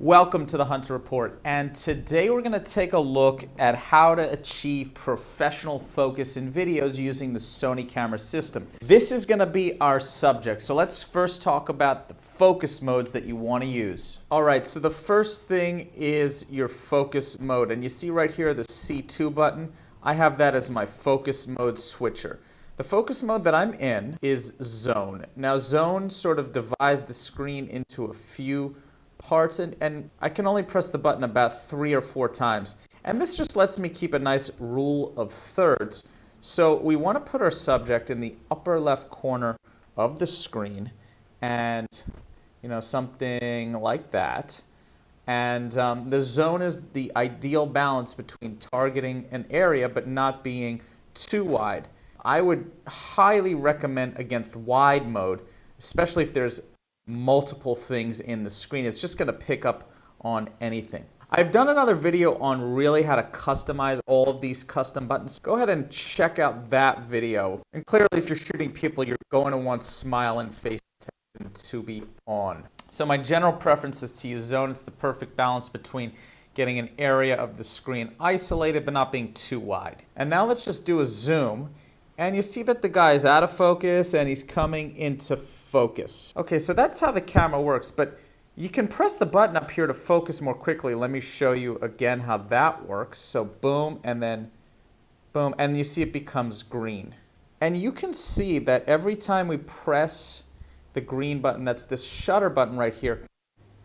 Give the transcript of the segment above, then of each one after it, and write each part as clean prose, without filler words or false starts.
Welcome to the Hunter Report, and today we're going to take a look at how to achieve professional focus in videos using the Sony camera system. This is going to be our subject, so let's first talk about the focus modes that you want to use. Alright, so the first thing is your focus mode, and you see right here the C2 button. I have that as my focus mode switcher. The focus mode that I'm in is zone. Now zone sort of divides the screen into a few parts, and I can only press the button about 3 or 4 times. And this just lets me keep a nice rule of thirds. So we want to put our subject in the upper left corner of the screen, and something like that. And the zone is the ideal balance between targeting an area but not being too wide. I would highly recommend against wide mode, especially if there's multiple things in the screen. It's just going to pick up on anything. I've done another video on really how to customize all of these custom buttons. Go ahead and check out that video. And clearly, if you're shooting people, you're going to want smile and face to be on. So my general preference is to use zone. It's the perfect balance between getting an area of the screen isolated but not being too wide. And now let's just do a zoom. And you see that the guy is out of focus and he's coming into focus. Okay, so that's how the camera works, but you can press the button up here to focus more quickly. Let me show you again how that works. So boom, and then boom, and you see it becomes green. And you can see that every time we press the green button, that's this shutter button right here,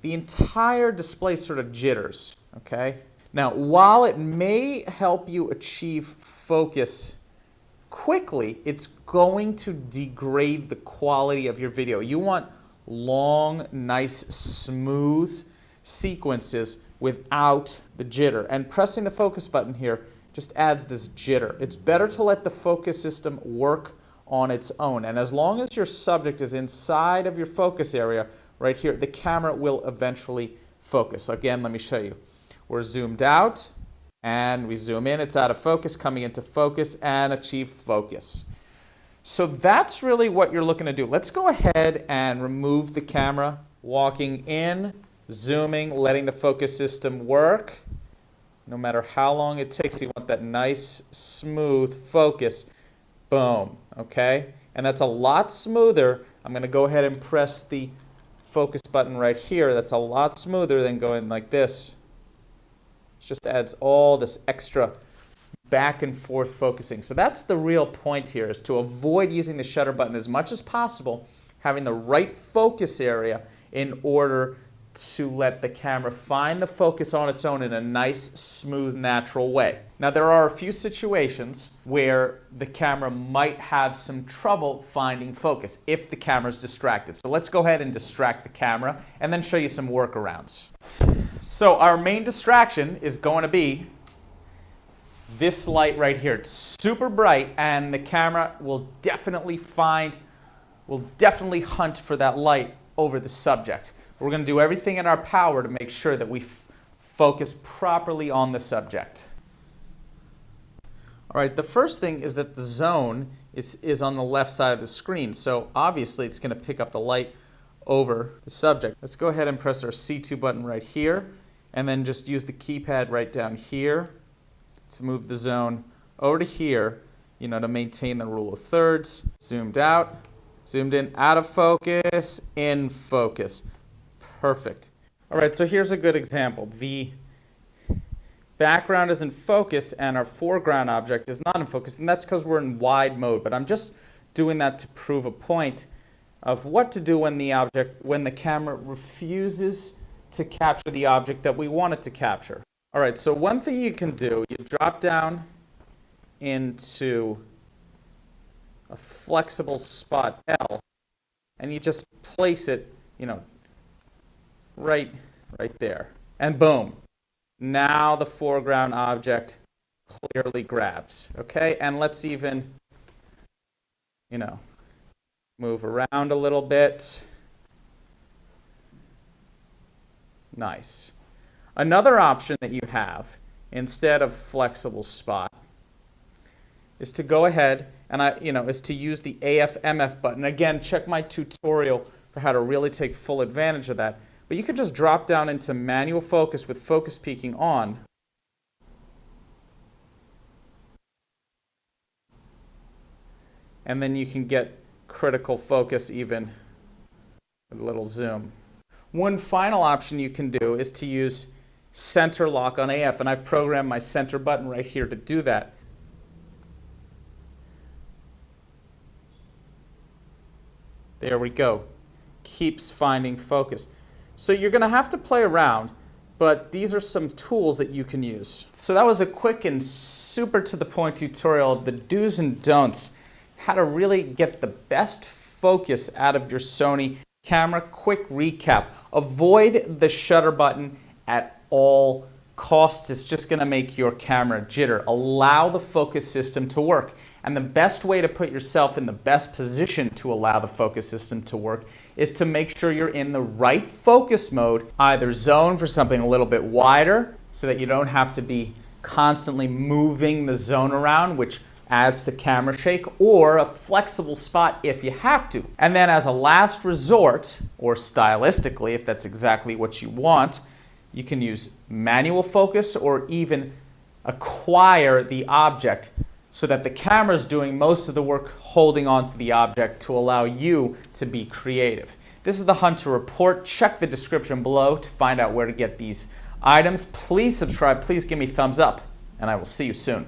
the entire display sort of jitters, okay? Now, while it may help you achieve focus quickly, it's going to degrade the quality of your video. You want long, nice, smooth sequences without the jitter. And pressing the focus button here just adds this jitter. It's better to let the focus system work on its own. And as long as your subject is inside of your focus area right here, the camera will eventually focus. Again, let me show you. We're zoomed out. And we zoom in, it's out of focus, coming into focus, and achieve focus. So that's really what you're looking to do. Let's go ahead and remove the camera, walking in, zooming, letting the focus system work. No matter how long it takes, you want that nice, smooth focus. Boom, okay? And that's a lot smoother. I'm going to go ahead and press the focus button right here. That's a lot smoother than going like this. Just adds all this extra back and forth focusing. So that's the real point here, is to avoid using the shutter button as much as possible, having the right focus area in order to let the camera find the focus on its own in a nice, smooth, natural way. Now there are a few situations where the camera might have some trouble finding focus if the camera's distracted. So let's go ahead and distract the camera and then show you some workarounds. So our main distraction is going to be this light right here. It's super bright, and the camera will definitely hunt for that light over the subject. We're going to do everything in our power to make sure that we focus properly on the subject. All right, the first thing is that the zone is on the left side of the screen, so obviously it's going to pick up the light over the subject. Let's go ahead and press our C2 button right here, and then just use the keypad right down here to move the zone over to here, to maintain the rule of thirds. Zoomed out, zoomed in, out of focus, in focus. Perfect. All right, so here's a good example. The background is in focus and our foreground object is not in focus, and that's because we're in wide mode, but I'm just doing that to prove a point of what to do when the camera refuses to capture the object that we want it to capture. All right, so one thing you can do, you drop down into a flexible spot L, and you just place it, right there. And boom. Now the foreground object clearly grabs. Okay, and let's even, move around a little bit. Nice. Another option that you have, instead of flexible spot, is to go ahead and is to use the AF/MF button. Again, check my tutorial for how to really take full advantage of that. But you could just drop down into manual focus with focus peaking on. And then you can get critical focus even with a little zoom. One final option you can do is to use center lock on AF, and I've programmed my center button right here to do that. There we go. Keeps finding focus. So you're going to have to play around, but these are some tools that you can use. So that was a quick and super to the point tutorial of the do's and don'ts, how to really get the best focus out of your Sony camera. Quick recap: avoid the shutter button at all costs. It's just going to make your camera jitter. Allow the focus system to work. And the best way to put yourself in the best position to allow the focus system to work is to make sure you're in the right focus mode, either zone for something a little bit wider so that you don't have to be constantly moving the zone around, which adds to camera shake, or a flexible spot if you have to. And then as a last resort, or stylistically, if that's exactly what you want, you can use manual focus or even acquire the object so that the camera is doing most of the work holding onto the object to allow you to be creative. This is the Hunter Report. Check the description below to find out where to get these items. Please subscribe, please give me thumbs up, and I will see you soon.